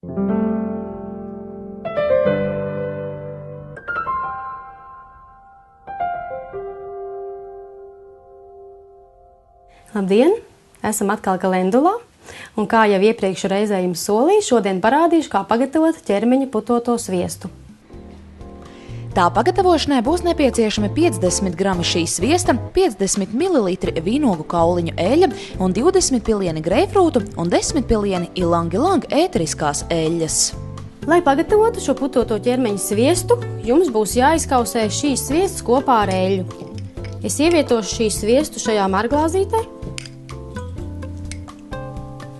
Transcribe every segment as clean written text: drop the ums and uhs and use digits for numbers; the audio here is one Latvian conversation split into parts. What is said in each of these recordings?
Labdien! Esam atkal kalendulā, un kā jau iepriekšu reizē jums solīju, šodien parādīšu, kā pagatavot ķermeņa putoto sviestu. Tā pagatavošanai būs nepieciešami 50 grami šīs sviesta, 50 ml vīnogu kauliņu eļļa un 20 pilieni greipfrūtu un 10 pilieni ilang-ilang ēteriskās eļļas. Lai pagatavotu šo putoto ķermeņa sviestu, jums būs jāizkausē šīs sviestas kopā ar eļļu. Es ievietošu šīs sviestu šajā marglāzītē,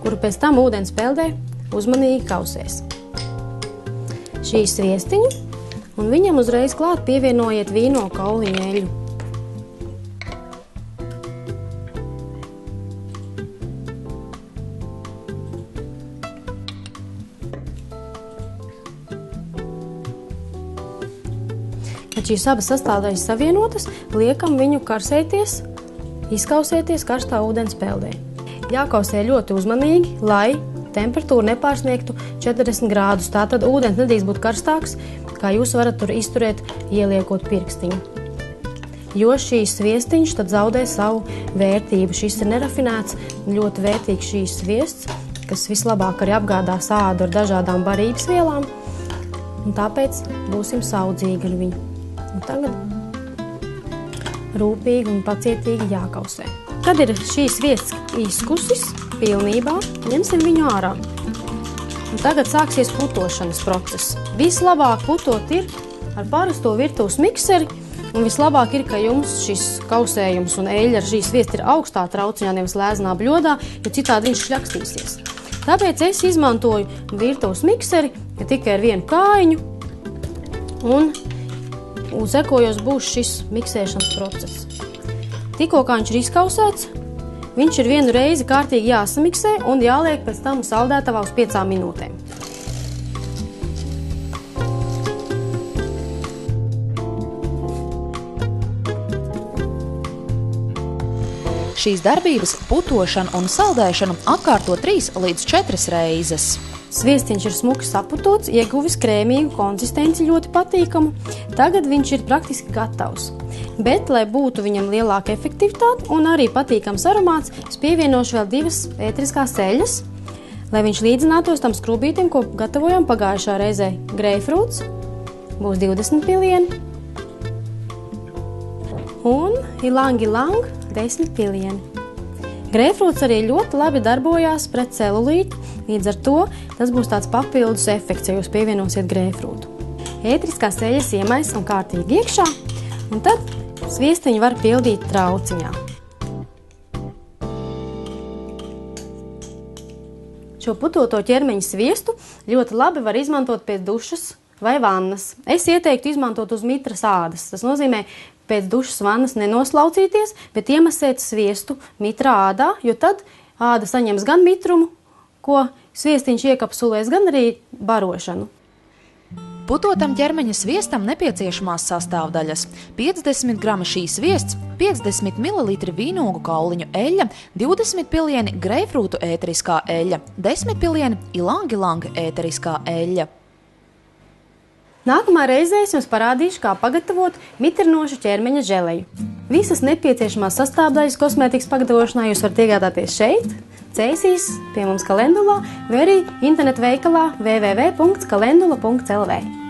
kuru pēc tam ūdens peldē uzmanīgi kausēs. Šī sviestiņu, un viņam uzreiz klāt pievienojiet vīnogu kauliņu eļļu. Kad šīs abas sastāvdaļas savienotas, liekam viņu karsēties, izkausēties karstā ūdens peldē. Jākausē ļoti uzmanīgi, lai temperatūra nepārsniegtu 40 grādus. Tātad ūdens nedrīkst būt karstāks, kā jūs varat tur izturēt, ieliekot pirkstiņu. Jo šīs sviestiņš tad zaudē savu vērtību. Šis ir nerafinēts, ļoti vērtīgs šīs sviests, kas vislabāk arī apgādās ādu ar dažādām barības vielām, un tāpēc būsim saudzīgi ar viņu. Un tagad rūpīgi un pacietīgi jākausē. Kad ir šīs sviests izkusis pilnībā, ņemsim viņu ārā. Un tagad sāksies putošanas process. Vislabāk putot ir ar parasto virtuves mikseri, un vislabāk ir, ka jums šis kausējums un eļļa ar šīs sviestu ir augstā trauciņā, nevis lēznā bļodā, jo citādi viņš šļakstīsies. Tāpēc es izmantoju virtuves mikseri, ja tikai ar vienu kājiņu, un sekojos būs šis miksēšanas process. Tikko kā viņš ir izkausēts, viņš ir vienu reizi kārtīgi jāsamiksē un jāliek pēc tam saldētavā uz 5 minūtēm. Šīs darbības, putošanu un saldēšanu atkārto 3 līdz 4 reizes. Sviestiņš ir smuki saputots, ieguvis krēmīgu konsistenci, ļoti patīkamu. Tagad viņš ir praktiski gatavs. Bet, lai būtu viņam lielāka efektivitāte un arī patīkams aromāts, es pievienošu vēl 2 ēteriskās eļļas, lai viņš līdzinātos tam skrūbītim, ko gatavojām pagājušā reizē. Greipfrūts būs 20 pilieni un ilang-ilang 10 pilieni. Greipfrūts arī ļoti labi darbojās pret celulītu, līdz ar to tas būs tāds papildus efekts, ja jūs pievienosiet greipfrūtu. Ēteriskās eļļas iemaisam kārtīgi iekšā, un tad sviestiņu var pildīt trauciņā. Šo putoto ķermeņa sviestu ļoti labi var izmantot pēc dušas vai vannas. Es ieteiktu izmantot uz mitras ādas. Tas nozīmē pēc dušas vannas nenoslaucīties, bet iemasēt sviestu mitrā ādā, jo tad āda saņems gan mitrumu, ko sviestiņš iekapsulēs, gan arī barošanu. Putotam ķermeņa sviestam nepieciešamās sastāvdaļas: 50 grami šīs sviests, 50 ml vīnogu kauliņu eļļa, 20 pilieni greipfrūtu ēteriskā eļļa, 10 pilieni ilang-ilang ēteriskā eļļa. Nākamā reizē es jums parādīšu, kā pagatavot mitrinošu ķermeņa želeju. Visas nepieciešamās sastāvdaļas kosmētikas pagatavošanā jūs varat iegādāties šeit, Cēsīs, pie mums kalendulā, vai arī internetu veikalā www.kalendula.lv.